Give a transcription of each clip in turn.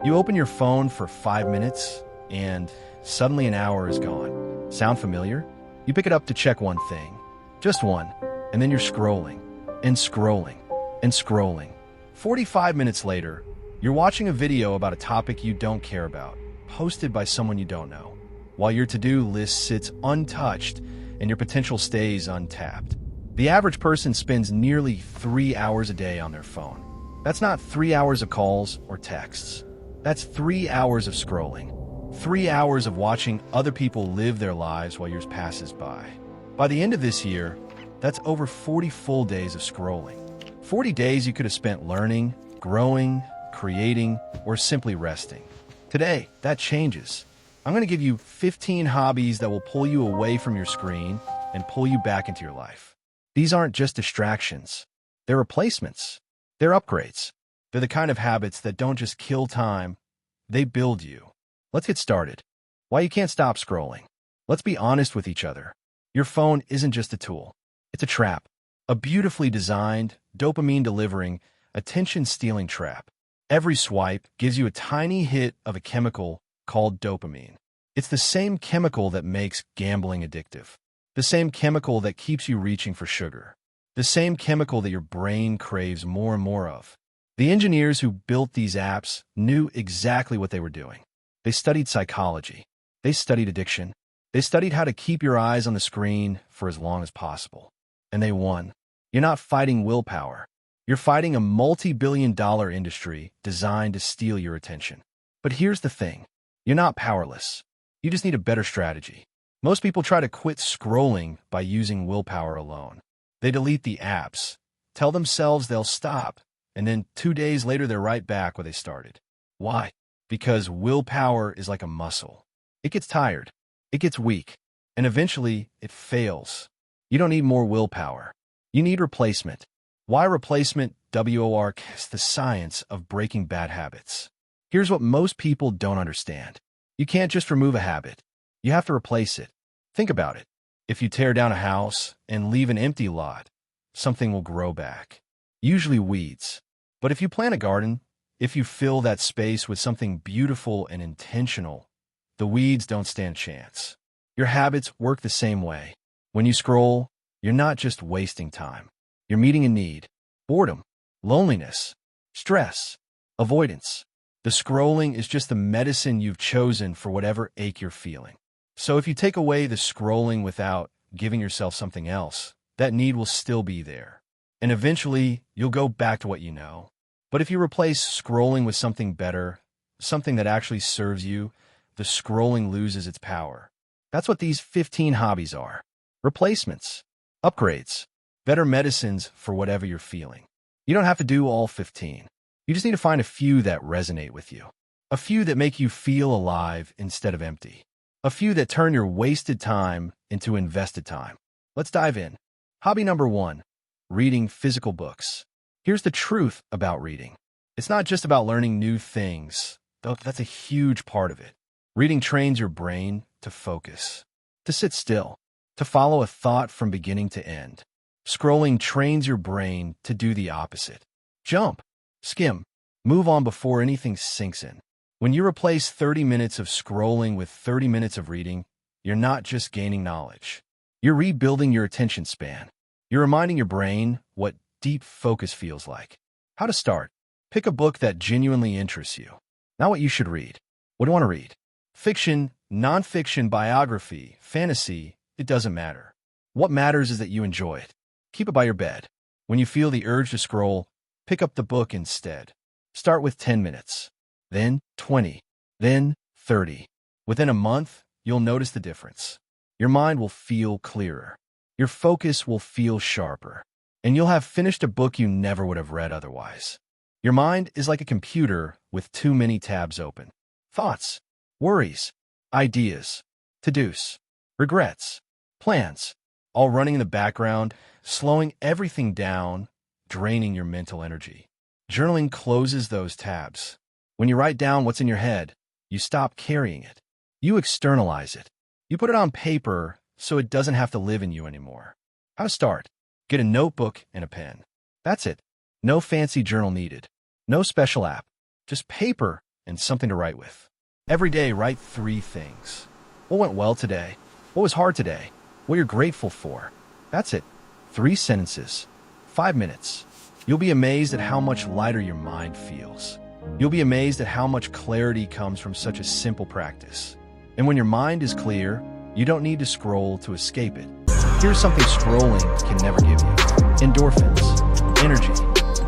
You open your phone for 5 minutes, and suddenly an hour is gone. Sound familiar? You pick it up to check one thing. Just one. And then you're scrolling, and scrolling, and scrolling. 45 minutes later, you're watching a video about a topic you don't care about, posted by someone you don't know, while your to-do list sits untouched and your potential stays untapped. The average person spends nearly 3 hours a day on their phone. That's not 3 hours of calls or texts. That's 3 hours of scrolling. 3 hours of watching other people live their lives while yours passes by. By the end of this year, that's over 40 full days of scrolling. 40 days you could have spent learning, growing, creating, or simply resting. Today, that changes. I'm going to give you 15 hobbies that will pull you away from your screen and pull you back into your life. These aren't just distractions. They're replacements. They're upgrades. They're the kind of habits that don't just kill time, they build you. Let's get started. Why you can't stop scrolling. Let's be honest with each other. Your phone isn't just a tool. It's a trap. A beautifully designed, dopamine-delivering, attention-stealing trap. Every swipe gives you a tiny hit of a chemical called dopamine. It's the same chemical that makes gambling addictive. The same chemical that keeps you reaching for sugar. The same chemical that your brain craves more and more of. The engineers who built these apps knew exactly what they were doing. They studied psychology. They studied addiction. They studied how to keep your eyes on the screen for as long as possible. And they won. You're not fighting willpower. You're fighting a multi-billion-dollar industry designed to steal your attention. But here's the thing. You're not powerless. You just need a better strategy. Most people try to quit scrolling by using willpower alone. They delete the apps, tell themselves they'll stop, and then 2 days later they're right back where they started. Why? Because willpower is like a muscle. It gets tired, it gets weak, and eventually it fails. You don't need more willpower. You need replacement. Why replacement? WORK is the science of breaking bad habits. Here's what most people don't understand. You can't just remove a habit. You have to replace it. Think about it. If you tear down a house and leave an empty lot, something will grow back. Usually weeds. But if you plant a garden, if you fill that space with something beautiful and intentional, the weeds don't stand a chance. Your habits work the same way. When you scroll, you're not just wasting time. You're meeting a need. Boredom, loneliness, stress, avoidance. The scrolling is just the medicine you've chosen for whatever ache you're feeling. So if you take away the scrolling without giving yourself something else, that need will still be there. And eventually, you'll go back to what you know. But if you replace scrolling with something better, something that actually serves you, the scrolling loses its power. That's what these 15 hobbies are. Replacements, upgrades, better medicines for whatever you're feeling. You don't have to do all 15. You just need to find a few that resonate with you. A few that make you feel alive instead of empty. A few that turn your wasted time into invested time. Let's dive in. Hobby number 1, reading physical books. Here's the truth about reading. It's not just about learning new things, though that's a huge part of it. Reading trains your brain to focus, to sit still, to follow a thought from beginning to end. Scrolling trains your brain to do the opposite. Jump, skim, move on before anything sinks in. When you replace 30 minutes of scrolling with 30 minutes of reading, you're not just gaining knowledge. You're rebuilding your attention span. You're reminding your brain what deep focus feels like. How to start. Pick a book that genuinely interests you. Not what you should read. What do you want to read? Fiction, nonfiction, biography, fantasy, it doesn't matter. What matters is that you enjoy it. Keep it by your bed. When you feel the urge to scroll, pick up the book instead. Start with 10 minutes, then 20, then 30. Within a month, you'll notice the difference. Your mind will feel clearer. Your focus will feel sharper. And you'll have finished a book you never would have read otherwise. Your mind is like a computer with too many tabs open. Thoughts, worries, ideas, to-dos, regrets, plans, all running in the background, slowing everything down, draining your mental energy. Journaling closes those tabs. When you write down what's in your head, you stop carrying it. You externalize it. You put it on paper so it doesn't have to live in you anymore. How to start? Get a notebook and a pen. That's it. No fancy journal needed. No special app. Just paper, and something to write with. Every day, write 3 things. What went well today? What was hard today? What you're grateful for? That's it. 3 sentences. 5 minutes. You'll be amazed at how much lighter your mind feels. You'll be amazed at how much clarity comes from such a simple practice. And when your mind is clear, you don't need to scroll to escape it. Here's something scrolling can never give you: endorphins, energy,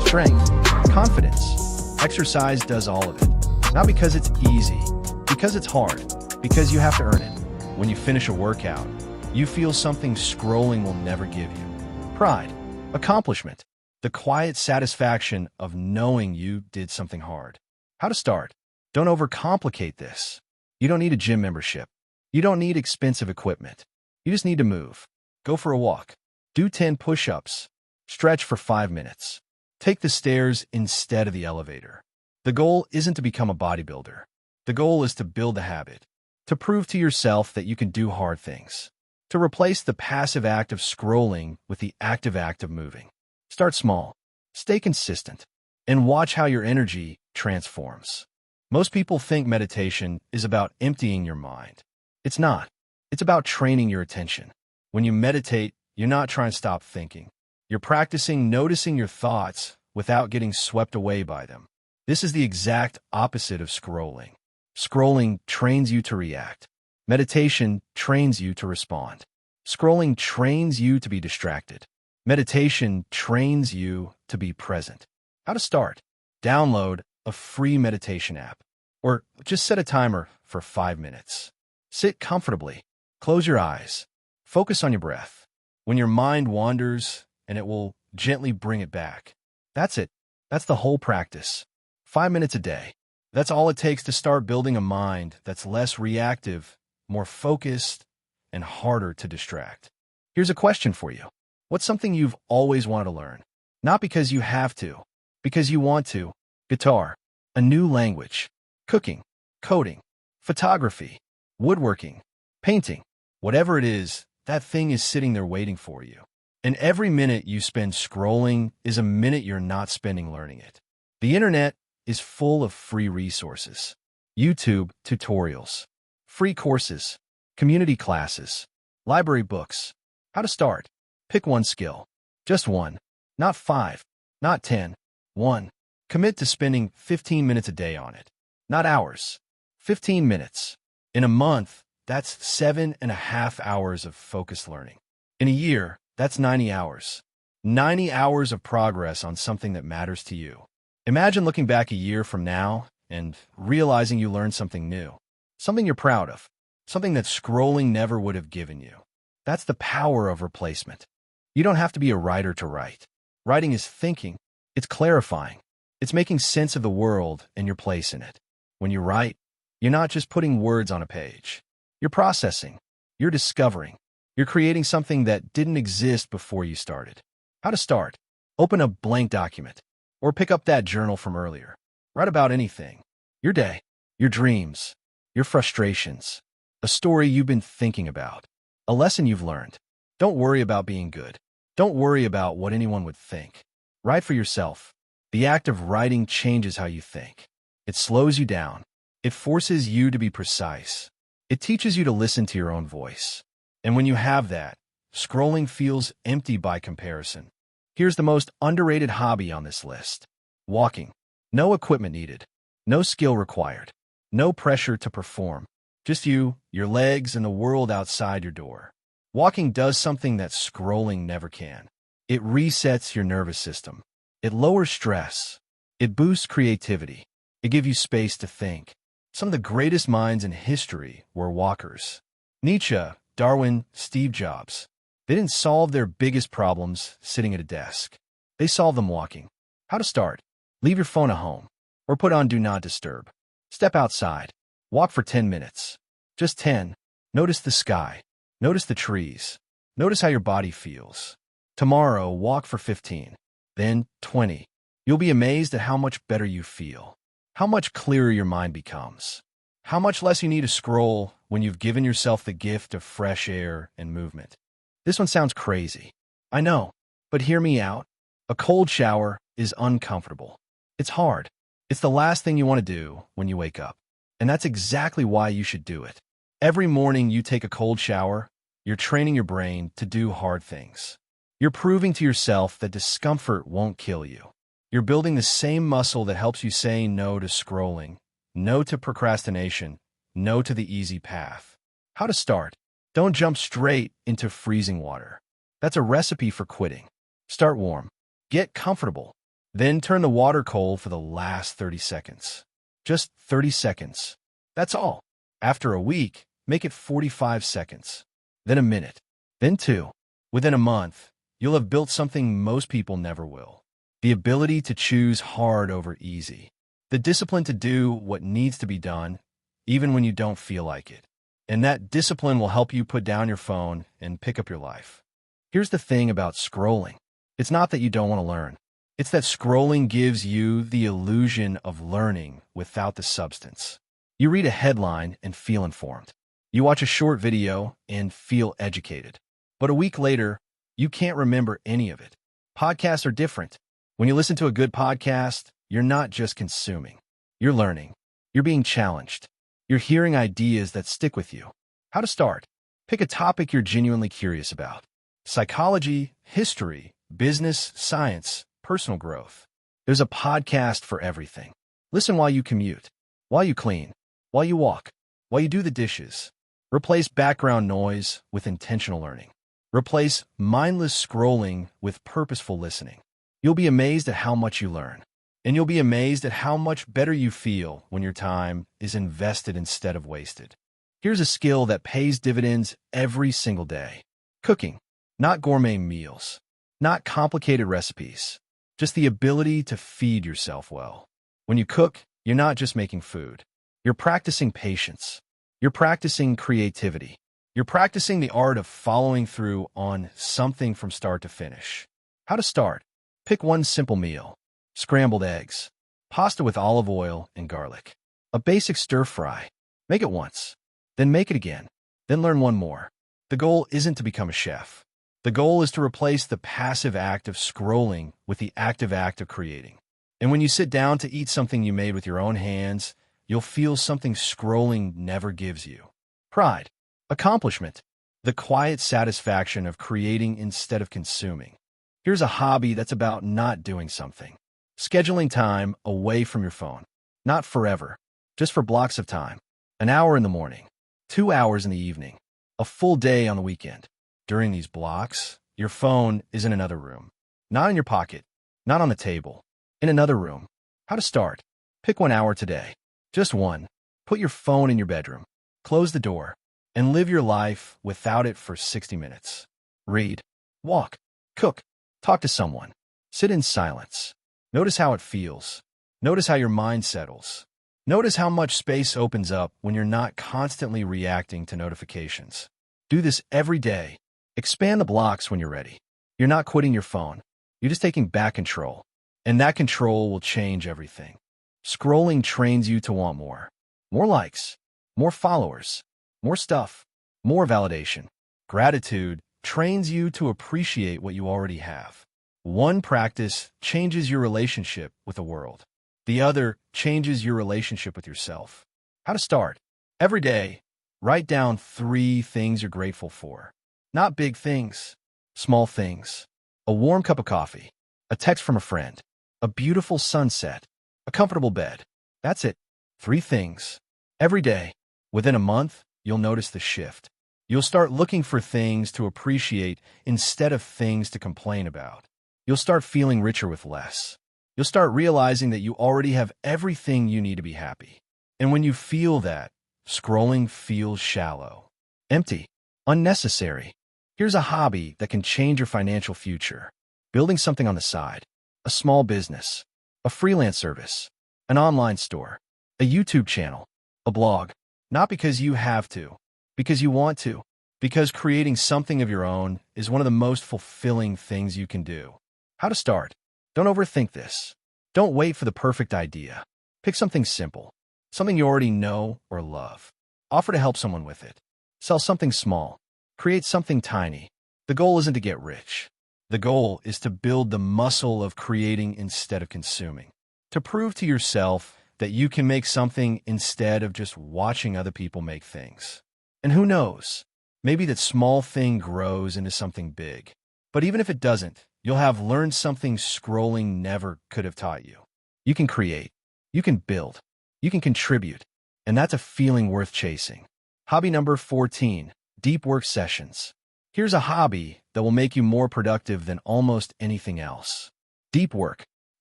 strength, confidence. Exercise does all of it. Not because it's easy, because it's hard, because you have to earn it. When you finish a workout, you feel something scrolling will never give you: pride, accomplishment, the quiet satisfaction of knowing you did something hard. How to start? Don't overcomplicate this. You don't need a gym membership. You don't need expensive equipment. You just need to move. Go for a walk. Do 10 push-ups. Stretch for 5 minutes. Take the stairs instead of the elevator. The goal isn't to become a bodybuilder. The goal is to build a habit, to prove to yourself that you can do hard things, to replace the passive act of scrolling with the active act of moving. Start small, stay consistent, and watch how your energy transforms. Most people think meditation is about emptying your mind. It's not. It's about training your attention. When you meditate, you're not trying to stop thinking. You're practicing noticing your thoughts without getting swept away by them. This is the exact opposite of scrolling. Scrolling trains you to react. Meditation trains you to respond. Scrolling trains you to be distracted. Meditation trains you to be present. How to start? Download a free meditation app, or just set a timer for 5 minutes. Sit comfortably. Close your eyes. Focus on your breath. When your mind wanders, and it will gently bring it back. That's it. That's the whole practice. 5 minutes a day. That's all it takes to start building a mind that's less reactive, more focused, and harder to distract. Here's a question for you. What's something you've always wanted to learn? Not because you have to, because you want to. Guitar, a new language, cooking, coding, photography, woodworking, painting. Whatever it is, that thing is sitting there waiting for you. And every minute you spend scrolling is a minute you're not spending learning it. The internet is full of free resources. YouTube tutorials, free courses, community classes, library books. How to start? Pick one skill. Just one. Not 5. Not 10. One. Commit to spending 15 minutes a day on it. Not hours. 15 minutes. In a month, that's 7.5 hours of focused learning. In a year, that's 90 hours. 90 hours of progress on something that matters to you. Imagine looking back a year from now and realizing you learned something new, something you're proud of, something that scrolling never would have given you. That's the power of replacement. You don't have to be a writer to write. Writing is thinking. It's clarifying. It's making sense of the world and your place in it. When you write, you're not just putting words on a page. You're processing. You're discovering. You're creating something that didn't exist before you started. How to start? Open a blank document or pick up that journal from earlier. Write about anything. Your day, your dreams, your frustrations, a story you've been thinking about, a lesson you've learned. Don't worry about being good. Don't worry about what anyone would think. Write for yourself. The act of writing changes how you think. It slows you down. It forces you to be precise. It teaches you to listen to your own voice. And when you have that, scrolling feels empty by comparison. Here's the most underrated hobby on this list: walking. No equipment needed. No skill required. No pressure to perform. Just you, your legs, and the world outside your door. Walking does something that scrolling never can. It resets your nervous system. It lowers stress. It boosts creativity. It gives you space to think. Some of the greatest minds in history were walkers. Nietzsche, Darwin, Steve Jobs. They didn't solve their biggest problems sitting at a desk. They solved them walking. How to start? Leave your phone at home or put on Do Not Disturb. Step outside. Walk for 10 minutes. Just 10. Notice the sky. Notice the trees. Notice how your body feels. Tomorrow, walk for 15. Then 20. You'll be amazed at how much better you feel. How much clearer your mind becomes. How much less you need to scroll when you've given yourself the gift of fresh air and movement. This one sounds crazy. I know, but hear me out. A cold shower is uncomfortable. It's hard. It's the last thing you want to do when you wake up. And that's exactly why you should do it. Every morning you take a cold shower, you're training your brain to do hard things. You're proving to yourself that discomfort won't kill you. You're building the same muscle that helps you say no to scrolling, no to procrastination, no to the easy path. How to start? Don't jump straight into freezing water. That's a recipe for quitting. Start warm. Get comfortable. Then turn the water cold for the last 30 seconds. Just 30 seconds. That's all. After a week, make it 45 seconds. Then a minute. Then 2. Within a month, you'll have built something most people never will. The ability to choose hard over easy. The discipline to do what needs to be done, even when you don't feel like it. And that discipline will help you put down your phone and pick up your life. Here's the thing about scrolling. It's not that you don't want to learn. It's that scrolling gives you the illusion of learning without the substance. You read a headline and feel informed. You watch a short video and feel educated. But a week later, you can't remember any of it. Podcasts are different. When you listen to a good podcast, you're not just consuming. You're learning. You're being challenged. You're hearing ideas that stick with you. How to start? Pick a topic you're genuinely curious about. Psychology, history, business, science, personal growth. There's a podcast for everything. Listen while you commute, while you clean, while you walk, while you do the dishes. Replace background noise with intentional learning. Replace mindless scrolling with purposeful listening. You'll be amazed at how much you learn. And you'll be amazed at how much better you feel when your time is invested instead of wasted. Here's a skill that pays dividends every single day. Cooking. Not gourmet meals. Not complicated recipes. Just the ability to feed yourself well. When you cook, you're not just making food. You're practicing patience. You're practicing creativity. You're practicing the art of following through on something from start to finish. How to start? Pick one simple meal. Scrambled eggs. Pasta with olive oil and garlic. A basic stir fry. Make it once. Then make it again. Then learn one more. The goal isn't to become a chef. The goal is to replace the passive act of scrolling with the active act of creating. And when you sit down to eat something you made with your own hands, you'll feel something scrolling never gives you. Pride. Accomplishment. The quiet satisfaction of creating instead of consuming. Here's a hobby that's about not doing something. Scheduling time away from your phone. Not forever, just for blocks of time. An hour in the morning, 2 hours in the evening, a full day on the weekend. During these blocks, your phone is in another room. Not in your pocket, not on the table, in another room. How to start? Pick 1 hour today. Just one. Put your phone in your bedroom. Close the door. And live your life without it for 60 minutes. Read. Walk. Cook. Talk to someone. Sit in silence. Notice how it feels. Notice how your mind settles. Notice how much space opens up when you're not constantly reacting to notifications. Do this every day. Expand the blocks when you're ready. You're not quitting your phone. You're just taking back control. And that control will change everything. Scrolling trains you to want more. More likes. More followers. More stuff. More validation. Gratitude trains you to appreciate what you already have. One practice changes your relationship with the world. The other changes your relationship with yourself. How to start? Every day, write down 3 things you're grateful for. Not big things, small things. A warm cup of coffee, a text from a friend, a beautiful sunset, a comfortable bed. That's it. 3 things. Every day. Within a month, you'll notice the shift. You'll start looking for things to appreciate instead of things to complain about. You'll start feeling richer with less. You'll start realizing that you already have everything you need to be happy. And when you feel that, scrolling feels shallow, empty, unnecessary. Here's a hobby that can change your financial future. Building something on the side. A small business. A freelance service. An online store. A YouTube channel. A blog. Not because you have to, because you want to. Because creating something of your own is one of the most fulfilling things you can do. How to start? Don't overthink this. Don't wait for the perfect idea. Pick something simple. Something you already know or love. Offer to help someone with it. Sell something small. Create something tiny. The goal isn't to get rich. The goal is to build the muscle of creating instead of consuming. to prove to yourself that you can make something instead of just watching other people make things. And who knows, maybe that small thing grows into something big. But even if it doesn't, you'll have learned something scrolling never could have taught you. You can create, you can build, you can contribute, and that's a feeling worth chasing. Hobby number 14, deep work sessions. Here's a hobby that will make you more productive than almost anything else. Deep work,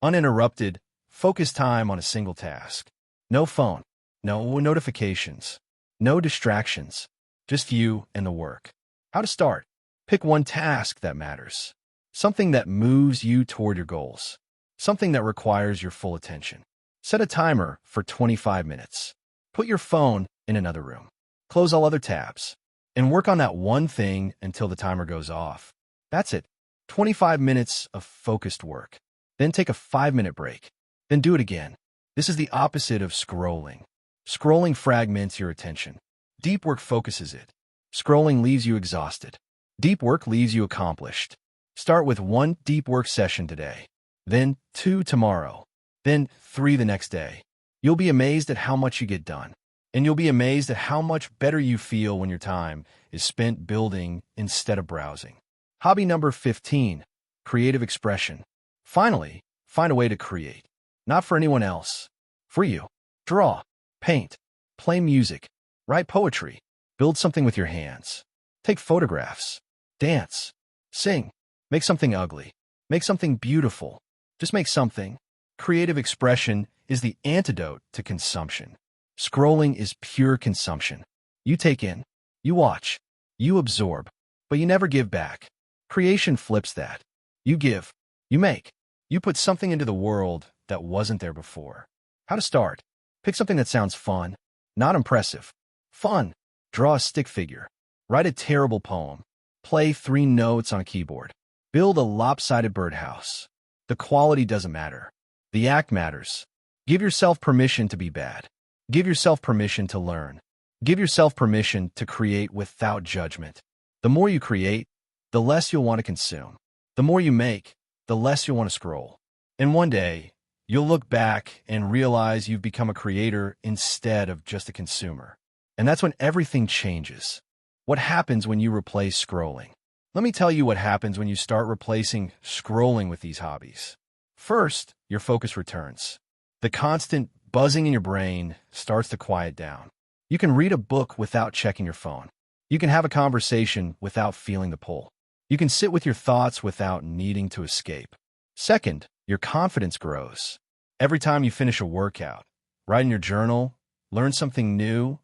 uninterrupted, focused time on a single task. No phone, no notifications, no distractions, just you and the work. How to start? Pick one task that matters. Something that moves you toward your goals. Something that requires your full attention. Set a timer for 25 minutes. Put your phone in another room. Close all other tabs. And work on that one thing until the timer goes off. That's it. 25 minutes of focused work. Then take a 5-minute break. Then do it again. This is the opposite of scrolling. Scrolling fragments your attention. Deep work focuses it. Scrolling leaves you exhausted. Deep work leaves you accomplished. Start with 1 deep work session today. Then 2 tomorrow. Then 3 the next day. You'll be amazed at how much you get done. And you'll be amazed at how much better you feel when your time is spent building instead of browsing. Hobby number 15, creative expression. Finally, find a way to create. Not for anyone else. For you. Draw, paint, play music, write poetry, build something with your hands. Take photographs, dance, sing, make something ugly, make something beautiful. Just make something. Creative expression is the antidote to consumption. Scrolling is pure consumption. You take in, you watch, you absorb, but you never give back. Creation flips that. You give, you make, you put something into the world that wasn't there before. How to start? Pick something that sounds fun, not impressive. Fun. Draw a stick figure. Write a terrible poem. Play 3 notes on a keyboard. Build a lopsided birdhouse. The quality doesn't matter. The act matters. Give yourself permission to be bad. Give yourself permission to learn. Give yourself permission to create without judgment. The more you create, the less you'll want to consume. The more you make, the less you'll want to scroll. And one day, you'll look back and realize you've become a creator instead of just a consumer. And that's when everything changes. What happens when you replace scrolling? Let me tell you what happens when you start replacing scrolling with these hobbies. First, your focus returns. The constant buzzing in your brain starts to quiet down. You can read a book without checking your phone. You can have a conversation without feeling the pull. You can sit with your thoughts without needing to escape. Second, your confidence grows. Every time you finish a workout, write in your journal, learn something new,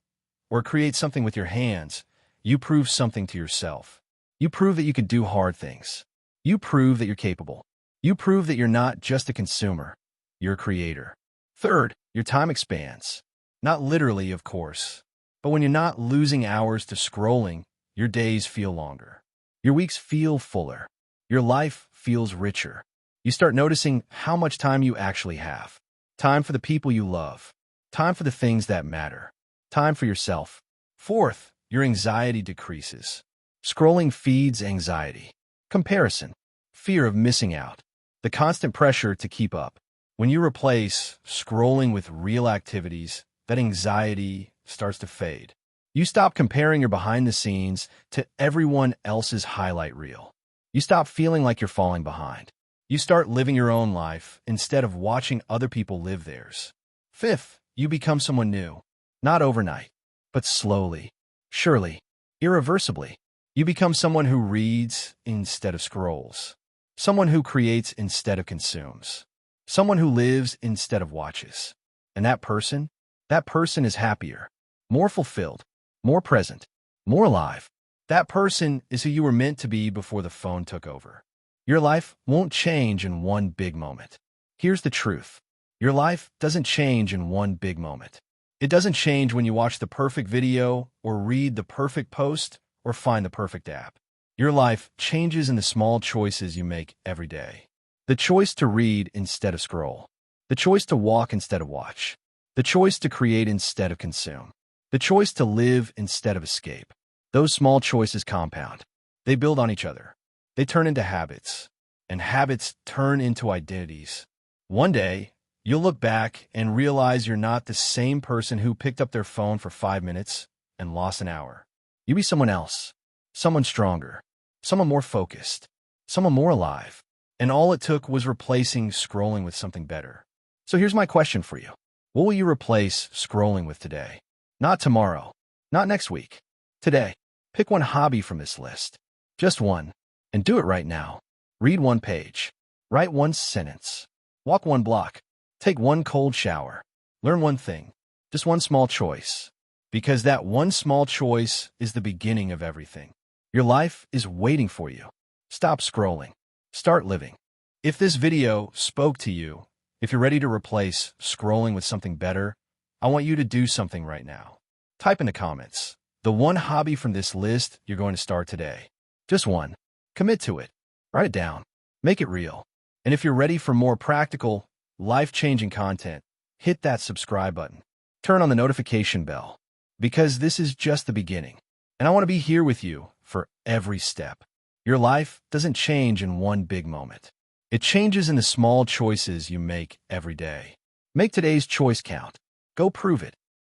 or create something with your hands, you prove something to yourself. You prove that you can do hard things. You prove that you're capable. You prove that you're not just a consumer. You're a creator. Third, your time expands. Not literally, of course, but when you're not losing hours to scrolling, your days feel longer. Your weeks feel fuller. Your life feels richer. You start noticing how much time you actually have. Time for the people you love. Time for the things that matter. Time for yourself. Fourth, your anxiety decreases. Scrolling feeds anxiety, comparison, fear of missing out, the constant pressure to keep up. When you replace scrolling with real activities, that anxiety starts to fade. You stop comparing your behind the scenes to everyone else's highlight reel. You stop feeling like you're falling behind. You start living your own life instead of watching other people live theirs. Fifth, you become someone new. Not overnight, but slowly, surely, irreversibly. You become someone who reads instead of scrolls. Someone who creates instead of consumes. Someone who lives instead of watches. And that person is happier, more fulfilled, more present, more alive. That person is who you were meant to be before the phone took over. Your life won't change in one big moment. Here's the truth. Your life doesn't change in one big moment. It doesn't change when you watch the perfect video or read the perfect post or find the perfect app. Your life changes in the small choices you make every day. The choice to read instead of scroll. The choice to walk instead of watch. The choice to create instead of consume. The choice to live instead of escape. Those small choices compound. They build on each other. They turn into habits. And habits turn into identities. One day, You'll look back and realize you're not the same person who picked up their phone for 5 minutes and lost an hour. You'll be someone else, someone stronger, someone more focused, someone more alive. And all it took was replacing scrolling with something better. So here's my question for you. What will you replace scrolling with today? Not tomorrow, not next week. Today, pick one hobby from this list. Just one. And do it right now. Read one page. Write one sentence. Walk one block. Take one cold shower. Learn one thing. Just one small choice. Because that one small choice is the beginning of everything. Your life is waiting for you. Stop scrolling. Start living. If this video spoke to you, if you're ready to replace scrolling with something better, I want you to do something right now. Type in the comments the one hobby from this list you're going to start today. Just one. Commit to it. Write it down. Make it real. And if you're ready for more practical, life-changing content, hit that subscribe button. Turn on the notification bell. Because this is just the beginning. And I want to be here with you for every step. Your life doesn't change in one big moment. It changes in the small choices you make every day. Make today's choice count. Go prove it.